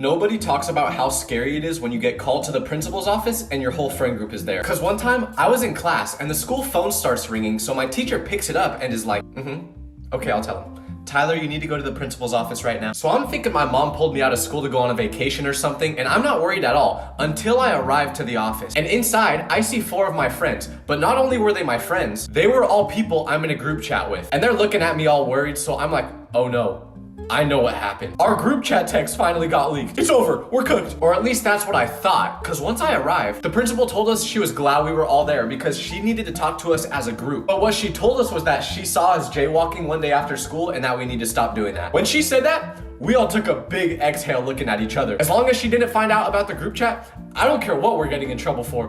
Nobody talks about how scary it is when you get called to the principal's office and your whole friend group is there. Cause one time I was in class and the school phone starts ringing, so my teacher picks it up and is like, okay, I'll tell him. Tyler, you need to go to the principal's office right now. So I'm thinking my mom pulled me out of school to go on a vacation or something, and I'm not worried at all until I arrive to the office. And inside, I see 4 of my friends, but not only were they my friends, they were all people I'm in a group chat with. And they're looking at me all worried, so I'm like, oh no. I know what happened. Our group chat text finally got leaked. It's over, we're cooked. Or at least that's what I thought, because once I arrived, the principal told us she was glad we were all there because she needed to talk to us as a group. But what she told us was that she saw us jaywalking one day after school and that we need to stop doing that. When she said that, we all took a big exhale looking at each other. As long as she didn't find out about the group chat, I don't care what we're getting in trouble for.